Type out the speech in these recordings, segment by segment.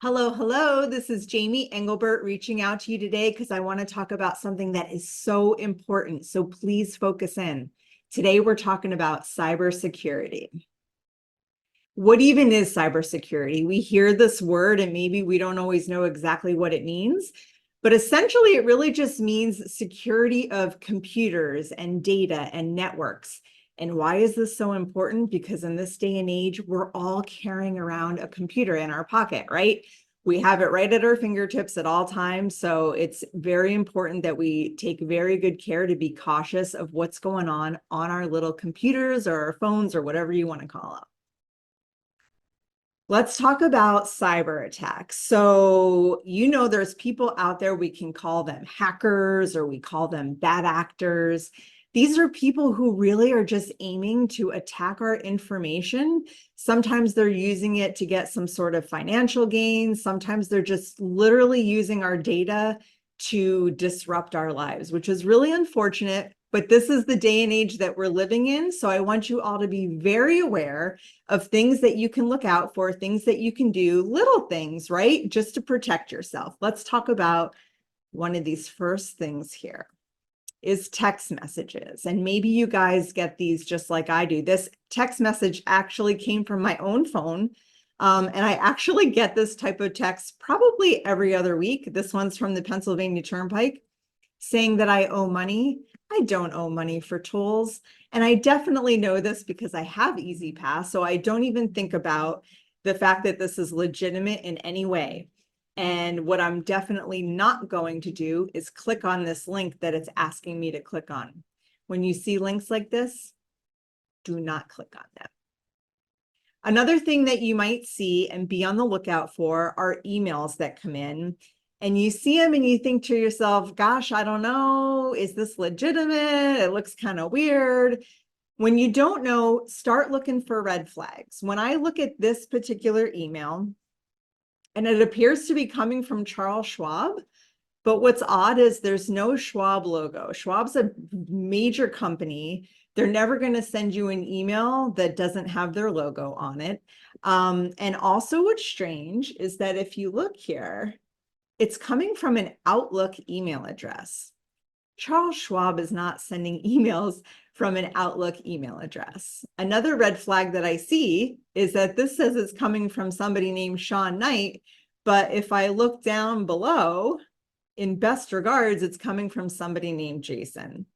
Hello, hello. This is Jamie Engelbert reaching out to you today because I want to talk about something that is so important. So please focus in. Today, we're talking about cybersecurity. What even is cybersecurity? We hear this word and maybe we don't always know exactly what it means, but essentially it really just means security of computers and data and networks. And why is this so important? Because in this day and age, we're all carrying around a computer in our pocket, right? We have it right at our fingertips at all times. So it's very important that we take very good care to be cautious of what's going on our little computers or our phones or whatever you want to call them. Let's talk about cyber attacks. So, there's people out there, we can call them hackers or we call them bad actors. These are people who really are just aiming to attack our information. Sometimes they're using it to get some sort of financial gain. Sometimes they're just literally using our data to disrupt our lives, which is really unfortunate. But this is the day and age that we're living in. So I want you all to be very aware of things that you can look out for, things that you can do, little things, right? Just to protect yourself. Let's talk about one of these first things here is text messages. And maybe you guys get these just like I do. This text message actually came from my own phone. And I actually get this type of text probably every other week. This one's from the Pennsylvania Turnpike saying that I owe money. I don't owe money for tolls. And I definitely know this because I have Easy Pass. So I don't even think about the fact that this is legitimate in any way. And what I'm definitely not going to do is click on this link that it's asking me to click on. When you see links like this, do not click on them. Another thing that you might see and be on the lookout for are emails that come in. And you see them and you think to yourself, gosh, I don't know, is this legitimate? It looks kind of weird. When you don't know, start looking for red flags. When I look at this particular email, and it appears to be coming from Charles Schwab, but what's odd is there's no Schwab logo. Schwab's a major company. They're never going to send you an email that doesn't have their logo on it. And also what's strange is that if you look here, it's coming from an Outlook email address. Charles Schwab is not sending emails from an Outlook email address. Another red flag that I see is that this says it's coming from somebody named Sean Knight, but if I look down below, in best regards, it's coming from somebody named Jason.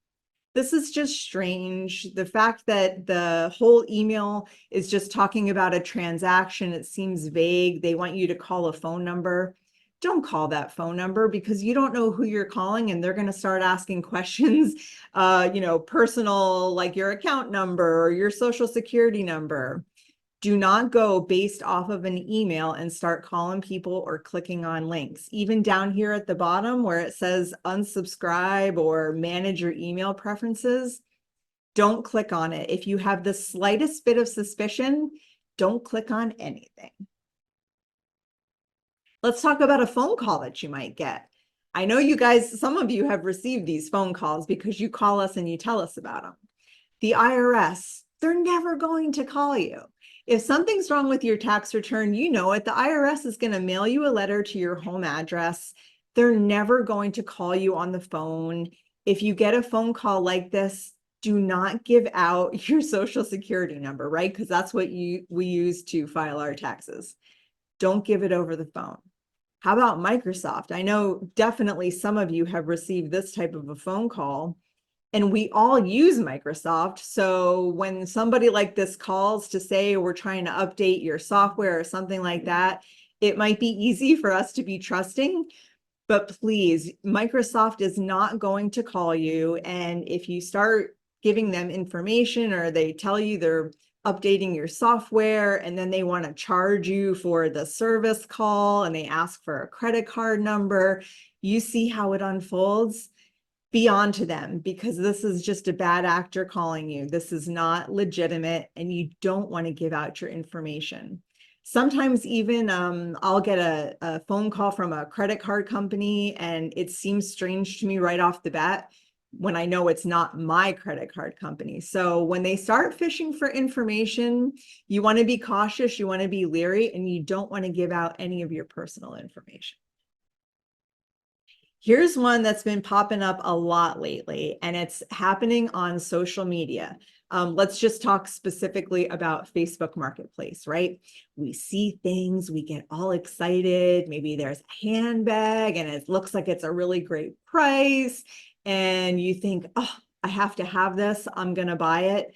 This is just strange. The fact that the whole email is just talking about a transaction, it seems vague. They want you to call a phone number. Don't call that phone number because you don't know who you're calling and they're going to start asking questions, personal, like your account number or your social security number. Do not go based off of an email and start calling people or clicking on links. Even down here at the bottom where it says unsubscribe or manage your email preferences, don't click on it. If you have the slightest bit of suspicion, don't click on anything. Let's talk about a phone call that you might get. I know you guys, some of you have received these phone calls because you call us and you tell us about them. The IRS, they're never going to call you. If something's wrong with your tax return, you know it. The IRS is going to mail you a letter to your home address. They're never going to call you on the phone. If you get a phone call like this, do not give out your social security number, right? Because that's what we use to file our taxes. Don't give it over the phone. How about Microsoft? I know definitely some of you have received this type of a phone call. And we all use Microsoft. So when somebody like this calls to say we're trying to update your software or something like that, it might be easy for us to be trusting. But please, Microsoft is not going to call you. And if you start giving them information or they tell you they're updating your software and then they want to charge you for the service call and they ask for a credit card number, you see how it unfolds. Be on to them because this is just a bad actor calling you. This is not legitimate and you don't want to give out your information. Sometimes even I'll get a phone call from a credit card company and it seems strange to me right off the bat when I know it's not my credit card company. So when they start phishing for information, you want to be cautious, you want to be leery, and you don't want to give out any of your personal information. Here's one that's been popping up a lot lately, and it's happening on social media. Let's just talk specifically about Facebook Marketplace, right? We see things, we get all excited. Maybe there's a handbag and it looks like it's a really great price. And you think, oh, I have to have this, I'm going to buy it.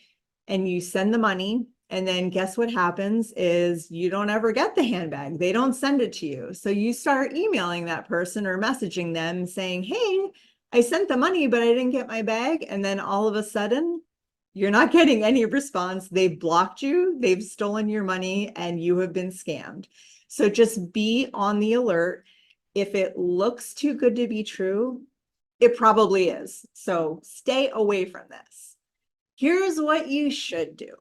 And you send the money. And then guess what happens is you don't ever get the handbag. They don't send it to you. So you start emailing that person or messaging them saying, hey, I sent the money, but I didn't get my bag. And then all of a sudden, you're not getting any response. They've blocked you, they've stolen your money, and you have been scammed. So just be on the alert. If it looks too good to be true, it probably is. So stay away from this. Here's what you should do.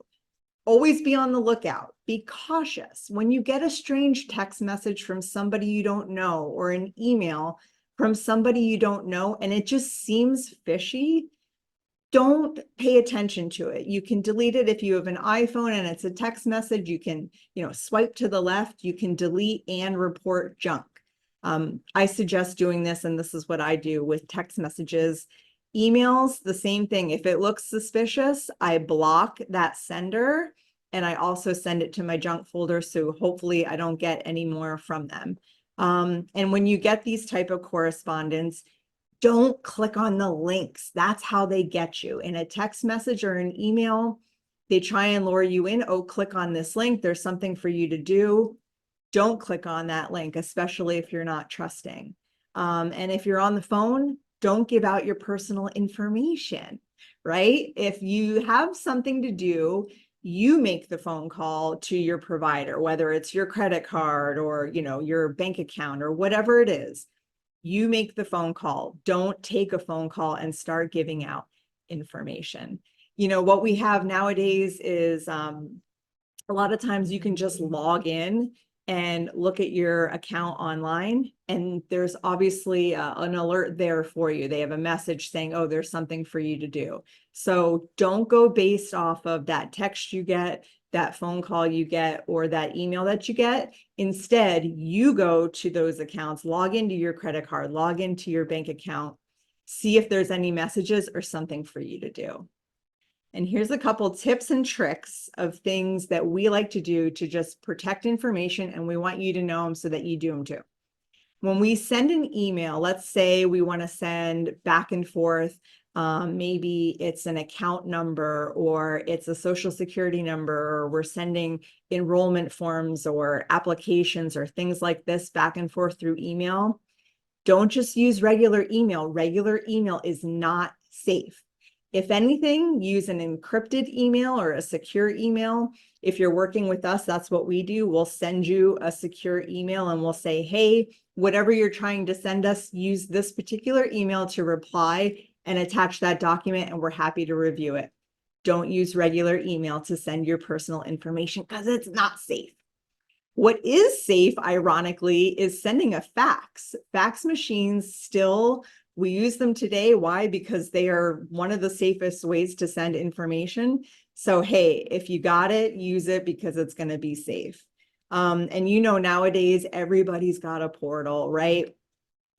Always be on the lookout. Be cautious. When you get a strange text message from somebody you don't know or an email from somebody you don't know and it just seems fishy, don't pay attention to it. You can delete it if you have an iPhone and it's a text message. You can, swipe to the left. You can delete and report junk. I suggest doing this, and this is what I do with text messages. Emails, the same thing. If it looks suspicious, I block that sender and I also send it to my junk folder. So hopefully I don't get any more from them. And when you get these type of correspondence, don't click on the links. That's how they get you. In a text message or an email, they try and lure you in. Oh, click on this link. There's something for you to do. Don't click on that link, especially if you're not trusting. And if you're on the phone, don't give out your personal information, right? If you have something to do, you make the phone call to your provider, whether it's your credit card or, your bank account or whatever it is. You make the phone call. Don't take a phone call and start giving out information. What we have nowadays is a lot of times you can just log in and look at your account online, and there's obviously an alert there for you. They have a message saying, oh, there's something for you to do. So don't go based off of that text you get, that phone call you get, or that email that you get. Instead, you go to those accounts, log into your credit card, log into your bank account, see if there's any messages or something for you to do. And here's a couple tips and tricks of things that we like to do to just protect information, and we want you to know them so that you do them too. When we send an email, let's say we want to send back and forth, maybe it's an account number or it's a social security number, or we're sending enrollment forms or applications or things like this back and forth through email. Don't just use regular email. Regular email is not safe. If anything, use an encrypted email or a secure email. If you're working with us, that's what we do. We'll send you a secure email and we'll say, hey, whatever you're trying to send us, use this particular email to reply and attach that document, and we're happy to review it. Don't use regular email to send your personal information because it's not safe. What is safe, ironically, is sending a fax. Fax machines still, we use them today. Why? Because they are one of the safest ways to send information. So, hey, if you got it, use it because it's going to be safe. And nowadays, everybody's got a portal, right?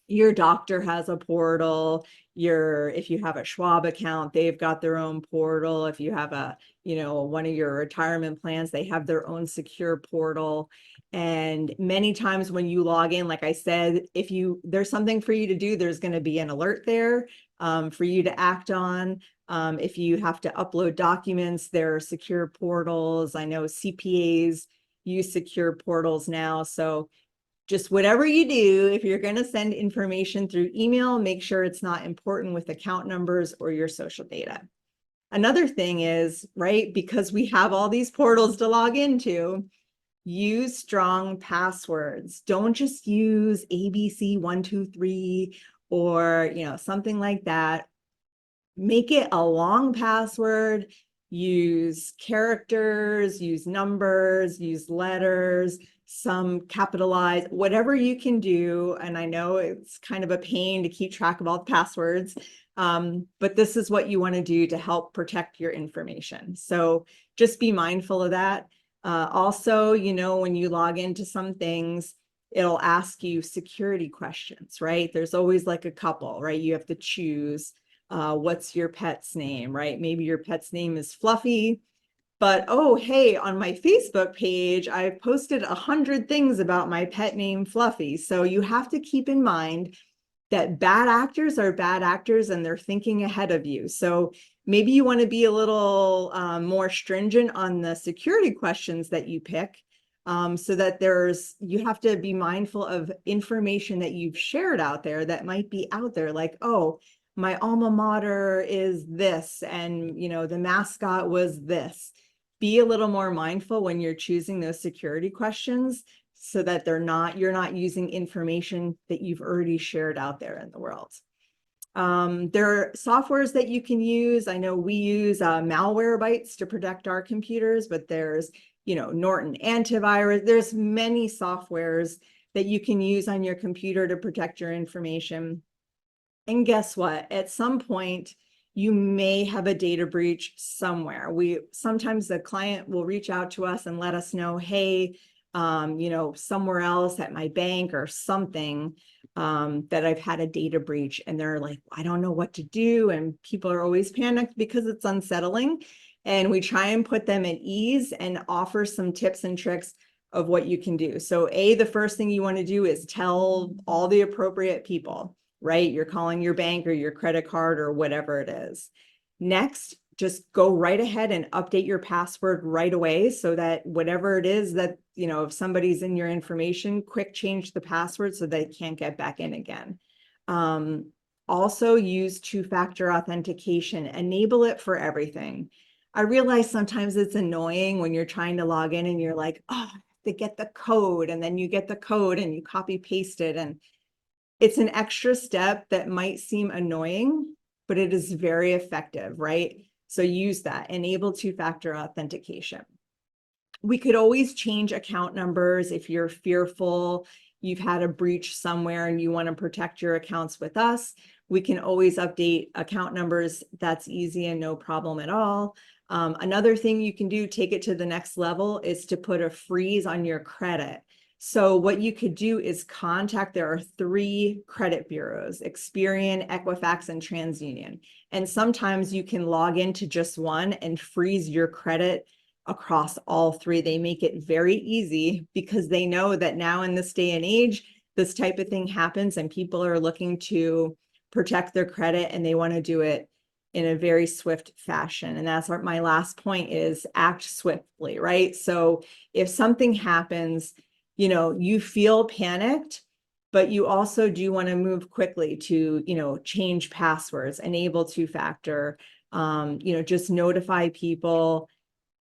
Your doctor has a portal. If you have a Schwab account, they've got their own portal. If you have one of your retirement plans, they have their own secure portal. And many times when you log in, like I said, if there's something for you to do, there's going to be an alert there for you to act on. If you have to upload documents, there are secure portals. I know CPAs use secure portals now. So just whatever you do, if you're going to send information through email, make sure it's not important with account numbers or your social data. Another thing is, right, because we have all these portals to log into, use strong passwords. Don't just use ABC123 or, something like that. Make it a long password. Use characters, use numbers, use letters, some capitalized, whatever you can do. And I know it's kind of a pain to keep track of all the passwords. But this is what you want to do to help protect your information. So just be mindful of that. Also, when you log into some things, it'll ask you security questions, right? There's always like a couple, right? You have to choose what's your pet's name, right? Maybe your pet's name is Fluffy, but oh, hey, on my Facebook page, I've posted 100 things about my pet named Fluffy. So you have to keep in mind that bad actors are bad actors and they're thinking ahead of you. So maybe you want to be a little more stringent on the security questions that you pick, so that you have to be mindful of information that you've shared out there that might be out there, like, oh, my alma mater is this, and the mascot was this. Be a little more mindful when you're choosing those security questions, so that you're not using information that you've already shared out there in the world. There are softwares that you can use. I know we use Malwarebytes to protect our computers, but there's, Norton antivirus. There's many softwares that you can use on your computer to protect your information. And guess what? At some point, you may have a data breach somewhere. Sometimes the client will reach out to us and let us know, hey, somewhere else at my bank or something, that I've had a data breach, and they're like, I don't know what to do. And people are always panicked because it's unsettling. And we try and put them at ease and offer some tips and tricks of what you can do. So the first thing you want to do is tell all the appropriate people, right? You're calling your bank or your credit card or whatever it is. Next, just go right ahead and update your password right away, so that whatever it is that, if somebody's in your information, quick change the password so they can't get back in again. Also use two-factor authentication, enable it for everything. I realize sometimes it's annoying when you're trying to log in and you're like, oh, I have to get the code, and then you get the code and you copy paste it, and it's an extra step that might seem annoying, but it is very effective, right? So use that, enable two-factor authentication. We could always change account numbers if you're fearful you've had a breach somewhere and you want to protect your accounts with us. We can always update account numbers. That's easy and no problem at all. Another thing you can do, take it to the next level, is to put a freeze on your credit. So what you could do is there are 3 credit bureaus: Experian, Equifax, and TransUnion. And sometimes you can log into just one and freeze your credit across all 3. They make it very easy because they know that now in this day and age, this type of thing happens and people are looking to protect their credit, and they want to do it in a very swift fashion. And that's my last point, is act swiftly, right? So if something happens, you feel panicked, but you also do want to move quickly to, change passwords, enable two-factor, just notify people,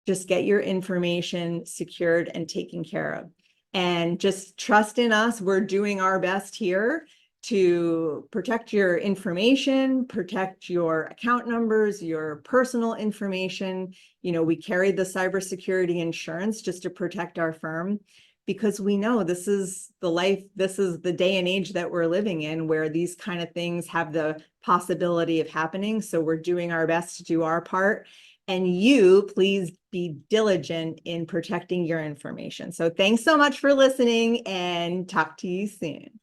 just get your information secured and taken care of. And just trust in us. We're doing our best here to protect your information, protect your account numbers, your personal information. We carry the cybersecurity insurance just to protect our firm, because we know this is the day and age that we're living in, where these kind of things have the possibility of happening. So we're doing our best to do our part. And you, please be diligent in protecting your information. So thanks so much for listening, and talk to you soon.